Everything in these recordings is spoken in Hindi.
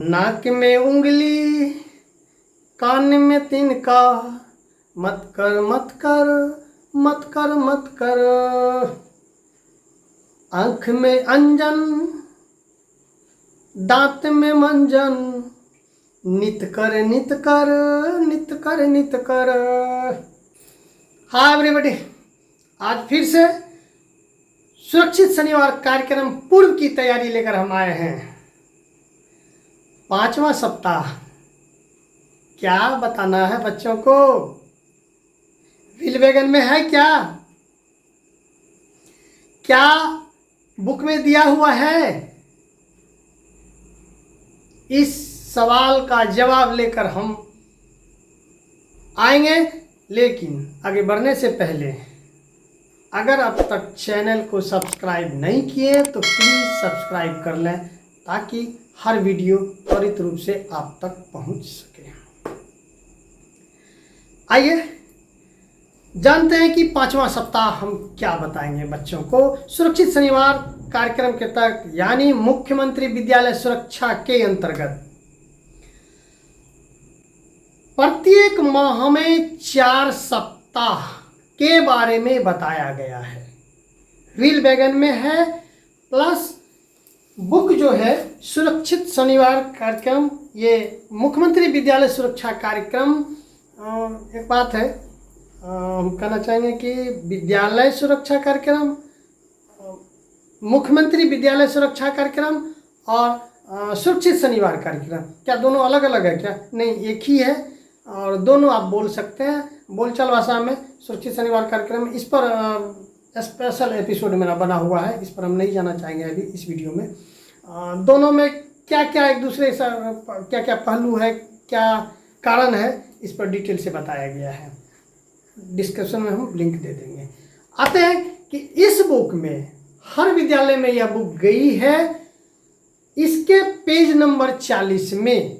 नाक में उंगली, कान में तिनका, मत कर मत कर मत कर मत कर। आँख में अंजन, दांत में मंजन, नित कर नित कर नित कर नित कर। हाय एवरीबॉडी, आज फिर से सुरक्षित शनिवार कार्यक्रम पूर्व की तैयारी लेकर हम आए हैं। 5वां सप्ताह क्या बताना है बच्चों को? व्हील वैगन में है क्या? क्या बुक में दिया हुआ है? इस सवाल का जवाब लेकर हम आएंगे, लेकिन आगे बढ़ने से पहले अगर अब तक चैनल को सब्सक्राइब नहीं किए तो प्लीज़ सब्सक्राइब कर लें ताकि हर वीडियो त्वरित रूप से आप तक पहुंच सके। आइए जानते हैं कि 5वां सप्ताह हम क्या बताएंगे बच्चों को। सुरक्षित शनिवार कार्यक्रम के तहत यानी मुख्यमंत्री विद्यालय सुरक्षा के अंतर्गत प्रत्येक माह में 4 सप्ताह के बारे में बताया गया है। व्हील वैगन में है, प्लस बुक जो है सुरक्षित शनिवार कार्यक्रम, ये मुख्यमंत्री विद्यालय सुरक्षा कार्यक्रम। एक बात है, हम कहना चाहेंगे कि विद्यालय सुरक्षा कार्यक्रम, मुख्यमंत्री विद्यालय सुरक्षा कार्यक्रम और सुरक्षित शनिवार कार्यक्रम क्या दोनों अलग अलग है क्या? नहीं, एक ही है और दोनों आप बोल सकते हैं बोलचाल भाषा में। सुरक्षित शनिवार कार्यक्रम, इस पर स्पेशल एपिसोड मेरा बना हुआ है, इस पर हम नहीं जाना चाहेंगे अभी इस वीडियो में। दोनों में क्या क्या एक दूसरे से क्या क्या पहलू है, क्या कारण है, इस पर डिटेल से बताया गया है। डिस्क्रिप्शन में हम लिंक दे देंगे। आते हैं कि इस बुक में हर विद्यालय में यह बुक गई है। इसके पेज नंबर 40 में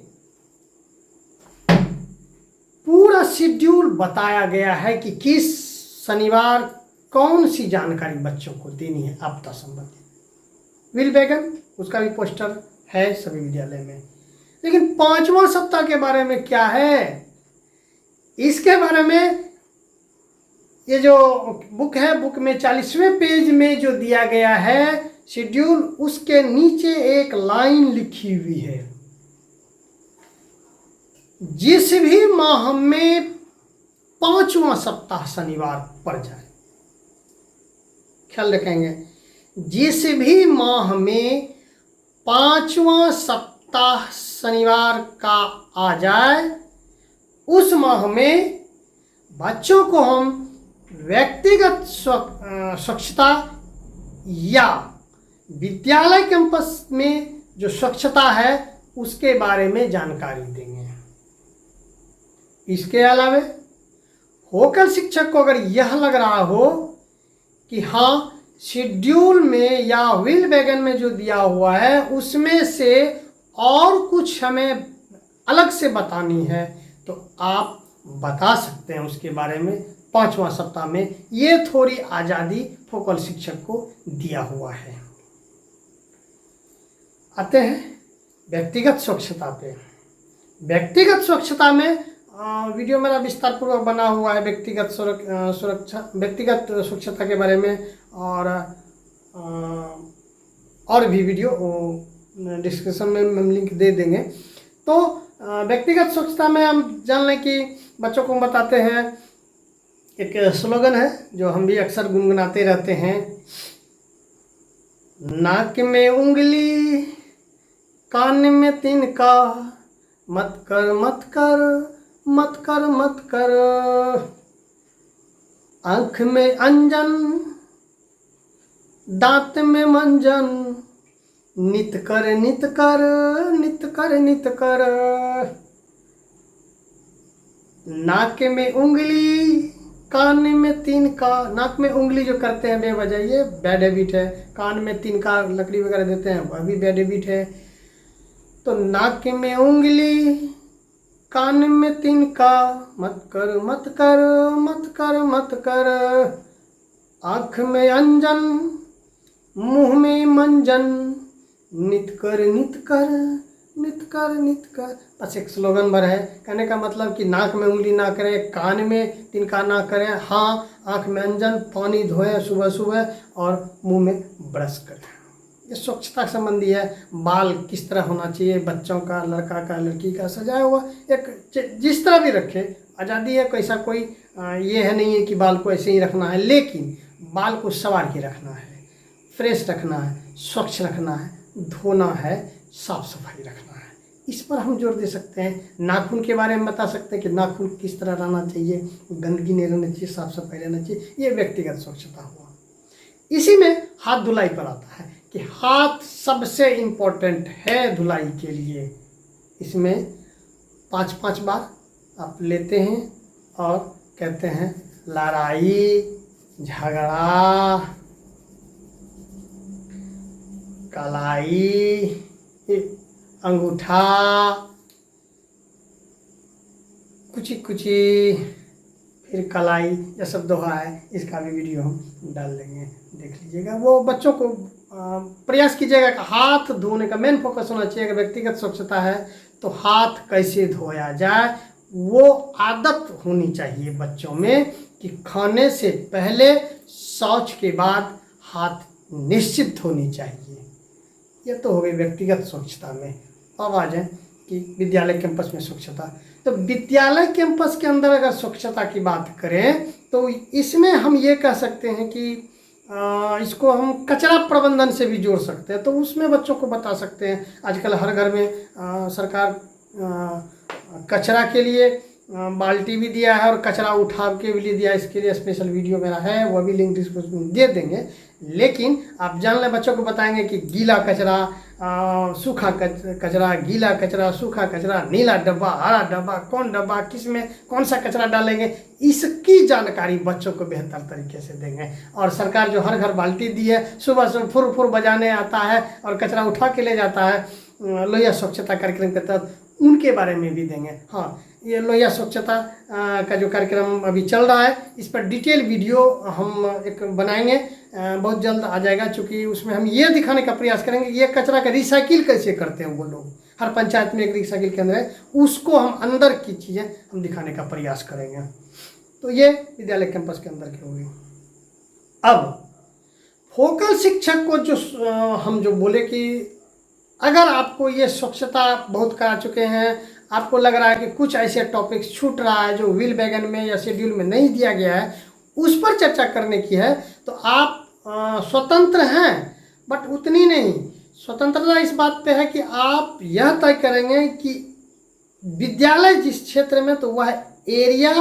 पूरा शेड्यूल बताया गया है कि किस शनिवार कौन सी जानकारी बच्चों को देनी है आपदा संबंधित। व्हील वैगन उसका भी पोस्टर है सभी विद्यालय में, लेकिन 5वां सप्ताह के बारे में क्या है, इसके बारे में ये जो बुक है, बुक में 40वें पेज में जो दिया गया है शेड्यूल, उसके नीचे एक लाइन लिखी हुई है, जिस भी माह में 5वां सप्ताह शनिवार पड़ जाए। ख्याल रखेंगे, जिस भी माह में 5वां सप्ताह शनिवार का आ जाए, उस माह में बच्चों को हम व्यक्तिगत स्वच्छता या विद्यालय कैंपस में जो स्वच्छता है उसके बारे में जानकारी देंगे। इसके अलावा होकर शिक्षक को अगर यह लग रहा हो कि हाँ शेड्यूल में या व्हील वैगन में जो दिया हुआ है उसमें से और कुछ हमें अलग से बतानी है, तो आप बता सकते हैं उसके बारे में। 5वां सप्ताह में ये थोड़ी आज़ादी फोकल शिक्षक को दिया हुआ है। आते हैं व्यक्तिगत स्वच्छता पे। व्यक्तिगत स्वच्छता में वीडियो मेरा विस्तार पूर्वक बना हुआ है व्यक्तिगत स्वच्छता के बारे में, और भी वीडियो डिस्क्रिप्शन में हम लिंक दे देंगे। तो व्यक्तिगत स्वच्छता में हम जान लें कि बच्चों को हम बताते हैं, एक स्लोगन है जो हम भी अक्सर गुनगुनाते रहते हैं, नाक में उंगली, कान में तिनका, मत कर मत कर मत कर मत कर। आँख में अंजन, दांत में मंजन, नित कर नित कर नित कर नित कर। नाक में उंगली, कान में तिनका। नाक में उंगली जो करते हैं बेवजह, ये बैड हैबिट है। कान में तिनका लकड़ी वगैरह देते हैं, वह भी बैड हैबिट है। तो नाक में उंगली, कान में तिनका, मत कर मत कर मत कर मत कर। आँख में अंजन, मुंह में मंजन, नित कर नित कर नित कर। बस एक स्लोगन भर है। कहने का मतलब कि नाक में उंगली ना करें, कान में तिनका ना करें, हाँ आँख में अंजन, पानी धोएं सुबह सुबह और मुंह में ब्रश करें। ये स्वच्छता संबंधी है। बाल किस तरह होना चाहिए बच्चों का, लड़का का, लड़की का, सजाया हुआ एक जिस तरह भी रखे, आज़ादी है। कैसा कोई ये है नहीं है कि बाल को ऐसे ही रखना है, लेकिन बाल को संवार के रखना है, फ्रेश रखना है, स्वच्छ रखना है, धोना है, साफ सफाई रखना है। इस पर हम जोर दे सकते हैं। नाखून के बारे में बता सकते हैं कि नाखून किस तरह रहना चाहिए, गंदगी नहीं रहनी चाहिए, साफ सफाई रहना चाहिए। ये व्यक्तिगत स्वच्छता हुआ। इसी में हाथ धुलाई पर आता है कि हाथ सबसे इम्पोर्टेंट है धुलाई के लिए। इसमें 5-5 बार आप लेते हैं और कहते हैं लड़ाई, झगड़ा, कलाई, अंगूठा, कुची कुची, फिर कलाई, यह सब दोहा है। इसका भी वीडियो हम डाल देंगे, देख लीजिएगा। वो बच्चों को प्रयास कीजिएगा कि हाथ धोने का मेन फोकस होना चाहिए। अगर व्यक्तिगत स्वच्छता है तो हाथ कैसे धोया जाए, वो आदत होनी चाहिए बच्चों में कि खाने से पहले, शौच के बाद हाथ निश्चित धोनी चाहिए। ये तो हो गई व्यक्तिगत स्वच्छता में। अब आ जाए कि विद्यालय कैंपस में स्वच्छता। तो विद्यालय कैंपस के अंदर अगर स्वच्छता की बात करें तो इसमें हम ये कह सकते हैं कि इसको हम कचरा प्रबंधन से भी जोड़ सकते हैं। तो उसमें बच्चों को बता सकते हैं। आजकल हर घर में सरकार कचरा के लिए बाल्टी भी दिया है और कचरा उठाव के भी लिए दिया है। इसके लिए स्पेशल वीडियो मेरा है, वह भी लिंक डिस्क्रिप्शन में दे देंगे। लेकिन आप जान लें, बच्चों को बताएंगे कि गीला कचरा, सूखा कचरा, गीला कचरा, सूखा कचरा, नीला डब्बा, हरा डब्बा, कौन डब्बा किस में कौन सा कचरा डालेंगे, इसकी जानकारी बच्चों को बेहतर तरीके से देंगे। और सरकार जो हर घर बाल्टी दी है, सुबह से फुर फुर बजाने आता है और कचरा उठा के ले जाता है लोहिया स्वच्छता कार्यक्रम के तहत, उनके बारे में भी देंगे। हाँ, ये लोहिया स्वच्छता का जो कार्यक्रम अभी चल रहा है, इस पर डिटेल वीडियो हम एक बनाएंगे, बहुत जल्द आ जाएगा। चूँकि उसमें हम ये दिखाने का प्रयास करेंगे कि ये कचरा का रिसाइकिल कैसे करते हैं वो लोग। हर पंचायत में एक रिसाइकिल केंद्र है, उसको हम अंदर की चीज़ें हम दिखाने का प्रयास करेंगे। तो ये विद्यालय कैंपस के अंदर की होगी। अब फोकल शिक्षक को जो हम जो बोले कि अगर आपको ये स्वच्छता बहुत करा चुके हैं, आपको लग रहा है कि कुछ ऐसे टॉपिक्स छूट रहा है जो व्हील वैगन में या शेड्यूल में नहीं दिया गया है, उस पर चर्चा करने की है, तो आप स्वतंत्र हैं। बट उतनी नहीं स्वतंत्रता इस बात पे है कि आप यह तय करेंगे कि विद्यालय जिस क्षेत्र में, तो वह एरिया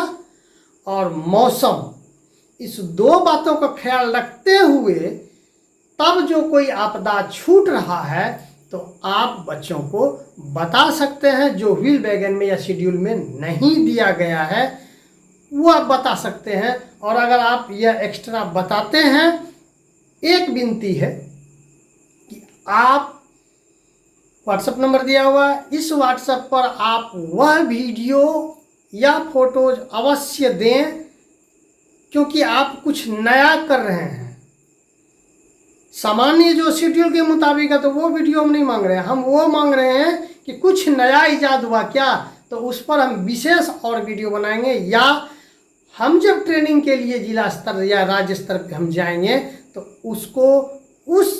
और मौसम, इस 2 बातों का ख्याल रखते हुए तब जो कोई आपदा छूट रहा है तो आप बच्चों को बता सकते हैं। जो व्हील वैगन में या शेड्यूल में नहीं दिया गया है वो आप बता सकते हैं। और अगर आप यह एक्स्ट्रा बताते हैं, एक विनती है कि आप व्हाट्सएप नंबर दिया हुआ है, इस व्हाट्सएप पर आप वह वीडियो या फोटोज अवश्य दें, क्योंकि आप कुछ नया कर रहे हैं। सामान्य जो शेड्यूल के मुताबिक है तो वो वीडियो हम नहीं मांग रहे हैं, हम वो मांग रहे हैं कि कुछ नया इजाद हुआ क्या, तो उस पर हम विशेष और वीडियो बनाएंगे। या हम जब ट्रेनिंग के लिए जिला स्तर या राज्य स्तर पे हम जाएंगे तो उसको उस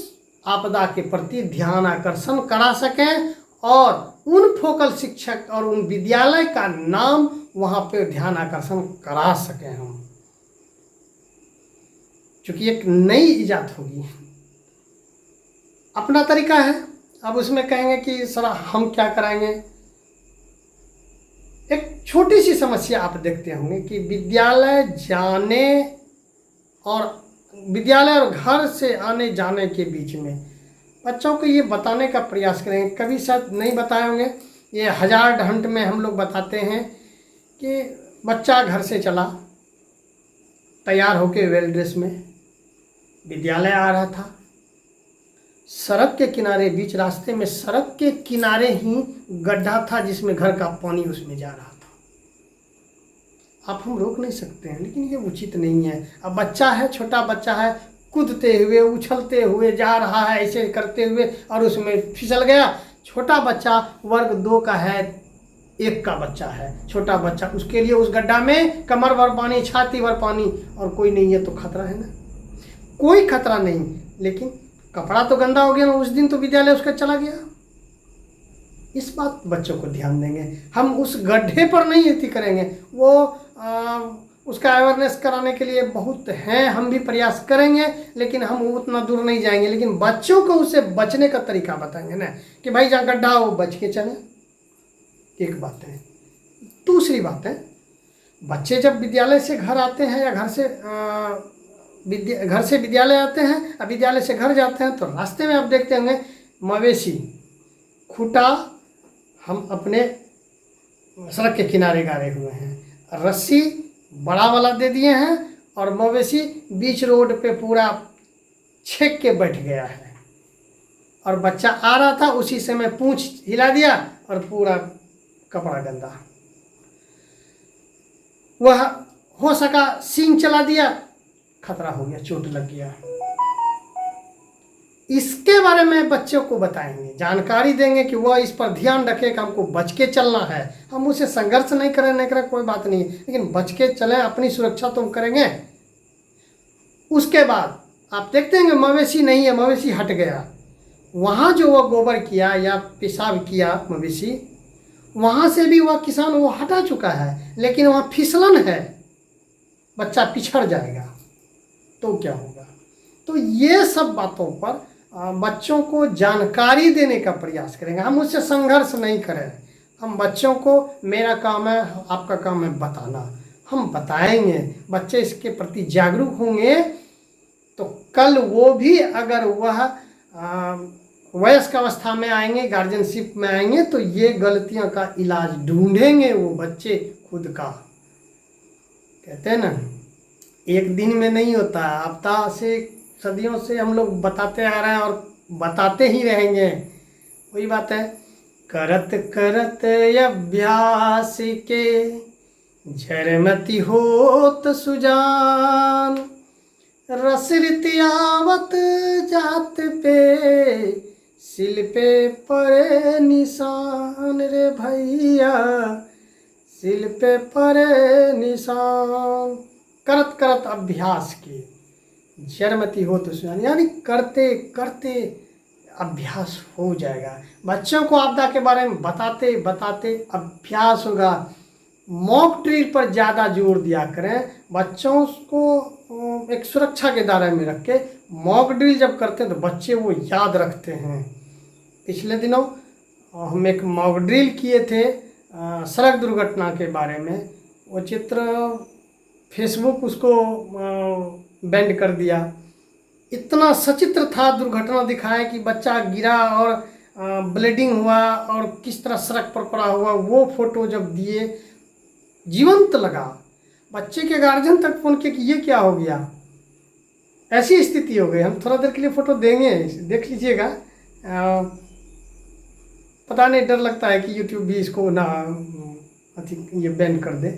आपदा के प्रति ध्यान आकर्षण करा सकें और उन फोकल शिक्षक और उन विद्यालय का नाम वहाँ पे ध्यान आकर्षण करा सकें हम, क्योंकि एक नई इजाद होगी, अपना तरीका है। अब उसमें कहेंगे कि सर हम क्या कराएंगे। एक छोटी सी समस्या आप देखते होंगे कि विद्यालय जाने और विद्यालय और घर से आने जाने के बीच में बच्चों को ये बताने का प्रयास करेंगे। कभी शायद नहीं बताए होंगे, ये 1000 ढंट में हम लोग बताते हैं कि बच्चा घर से चला तैयार होके वेल ड्रेस में विद्यालय आ रहा था। सड़क के किनारे, बीच रास्ते में सड़क के किनारे ही गड्ढा था जिसमें घर का पानी उसमें जा रहा था। आप हम रोक नहीं सकते हैं, लेकिन ये उचित नहीं है। अब बच्चा है, छोटा बच्चा है, कूदते हुए उछलते हुए जा रहा है ऐसे करते हुए और उसमें फिसल गया, छोटा बच्चा वर्ग 2 का है, 1 का बच्चा है, छोटा बच्चा, उसके लिए उस गड्ढा में कमर भर पानी, छाती भर पानी, और कोई नहीं है तो खतरा है ना? कोई खतरा नहीं, लेकिन कपड़ा तो गंदा हो गया ना, उस दिन तो विद्यालय उसका चला गया। इस बात बच्चों को ध्यान देंगे, हम उस गड्ढे पर नहीं अति करेंगे। वो उसका अवेयरनेस कराने के लिए बहुत हैं, हम भी प्रयास करेंगे, लेकिन हम उतना दूर नहीं जाएंगे। लेकिन बच्चों को उससे बचने का तरीका बताएंगे ना, कि भाई जहाँ गड्ढा हो बच के चले। एक बात है। दूसरी बात है, बच्चे जब विद्यालय से घर आते हैं या घर से विद्यालय आते हैं या विद्यालय से घर जाते हैं, तो रास्ते में आप देखते होंगे मवेशी खूटा हम अपने सड़क के किनारे गाड़े हुए हैं, रस्सी बड़ा वाला दे दिए हैं, और मवेशी बीच रोड पे पूरा छेक के बैठ गया है, और बच्चा आ रहा था उसी समय पूंछ हिला दिया और पूरा कपड़ा गंदा। वह हो सका सींग चला दिया, खतरा हो गया, चोट लग गया। इसके बारे में बच्चों को बताएंगे, जानकारी देंगे कि वह इस पर ध्यान रखे कि हमको बच के चलना है। हम उसे संघर्ष नहीं करें कोई बात नहीं, लेकिन बच के चलें, अपनी सुरक्षा तो हम करेंगे। उसके बाद आप देखते हैं मवेशी नहीं है, मवेशी हट गया, वहाँ जो वह गोबर किया या पेशाब किया मवेशी, वहाँ से भी वह किसान वो हटा चुका है, लेकिन वहाँ फिसलन है, बच्चा पिछड़ जाएगा तो क्या होगा। तो ये सब बातों पर बच्चों को जानकारी देने का प्रयास करेंगे, हम उससे संघर्ष नहीं करें। हम बच्चों को, मेरा काम है, आपका काम है बताना, हम बताएंगे, बच्चे इसके प्रति जागरूक होंगे तो कल वो भी अगर वह वयस्क अवस्था में आएंगे, गार्जियनशिप में आएंगे, तो ये गलतियों का इलाज ढूंढेंगे वो बच्चे खुद का। कहते हैं ना, एक दिन में नहीं होता है, हफ्ता से सदियों से हम लोग बताते आ रहे हैं और बताते ही रहेंगे। वही बात है, करत करत अभ्यास के झरमती होत सुजान, रसरित आवत जात पे सिल पे पड़े निशान रे भैया, सिल पे पड़े निशान। करत करत अभ्यास के जरमती हो तो सुजान, यानी करते करते अभ्यास हो जाएगा। बच्चों को आपदा के बारे में बताते बताते अभ्यास होगा। मॉक ड्रिल पर ज़्यादा जोर दिया करें, बच्चों को एक सुरक्षा के दायरे में रख के मॉक ड्रिल जब करते हैं तो बच्चे वो याद रखते हैं। पिछले दिनों हम एक मॉक ड्रिल किए थे सड़क दुर्घटना के बारे में, वो चित्र फेसबुक उसको बैंड कर दिया। इतना सचित्र था, दुर्घटना दिखाया कि बच्चा गिरा और ब्लीडिंग हुआ और किस तरह सड़क पर पड़ा हुआ, वो फोटो जब दिए जीवंत लगा। बच्चे के गार्जियन तक फोन किए कि ये क्या हो गया, ऐसी स्थिति हो गई। हम थोड़ा देर के लिए फ़ोटो देंगे, देख लीजिएगा। पता नहीं, डर लगता है कि यूट्यूब भी इसको ना ये बैन कर दे।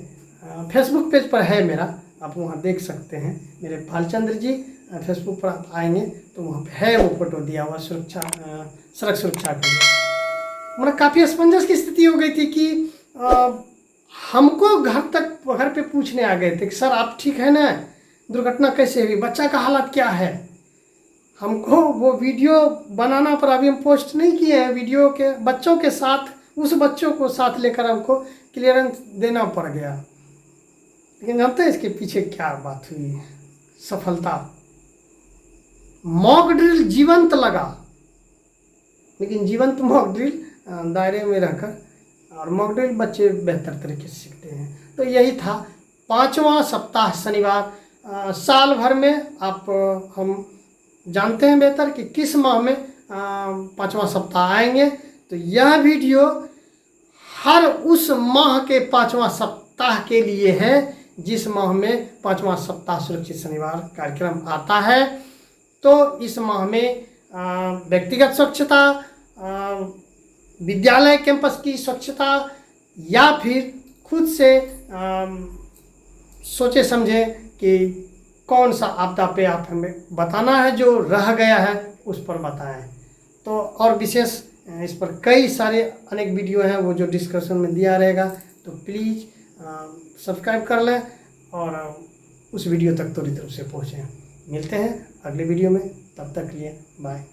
फेसबुक पेज पर है मेरा, आप वहाँ देख सकते हैं। मेरे भालचंद्र जी फेसबुक पर आप आएंगे तो वहाँ पे है वो फोटो दिया हुआ सुरक्षा, सड़क सुरक्षा के लिए। मतलब काफ़ी असमंजस की स्थिति हो गई थी कि हमको घर पे पूछने आ गए थे कि सर आप ठीक है ना, दुर्घटना कैसे हुई, बच्चा का हालत क्या है। हमको वो वीडियो बनाना पर अभी हम पोस्ट नहीं किए हैं, वीडियो के बच्चों के साथ, उस बच्चों को साथ लेकर हमको क्लियरेंस देना पड़ गया। लेकिन जानते हैं इसके पीछे क्या बात हुई, सफलता। मॉक ड्रिल जीवंत लगा, लेकिन जीवंत मॉक ड्रिल दायरे में रहकर, और मॉक ड्रिल बच्चे बेहतर तरीके से सीखते हैं। तो यही था 5वां सप्ताह शनिवार। साल भर में हम जानते हैं बेहतर कि किस माह में 5वां सप्ताह आएंगे। तो यह वीडियो हर उस माह के 5वां सप्ताह के लिए है जिस माह में 5वां सप्ताह सुरक्षित शनिवार कार्यक्रम आता है। तो इस माह में व्यक्तिगत स्वच्छता, विद्यालय कैंपस की स्वच्छता, या फिर खुद से सोचे समझे कि कौन सा आपदा पे आप हमें बताना है, जो रह गया है उस पर बताएं। तो और विशेष इस पर कई सारे अनेक वीडियो हैं, वो जो डिस्कशन में दिया रहेगा, तो प्लीज़ सब्सक्राइब कर लें और उस वीडियो तक पूरी तरफ से पहुँचें। मिलते हैं अगले वीडियो में, तब तक के लिए बाय।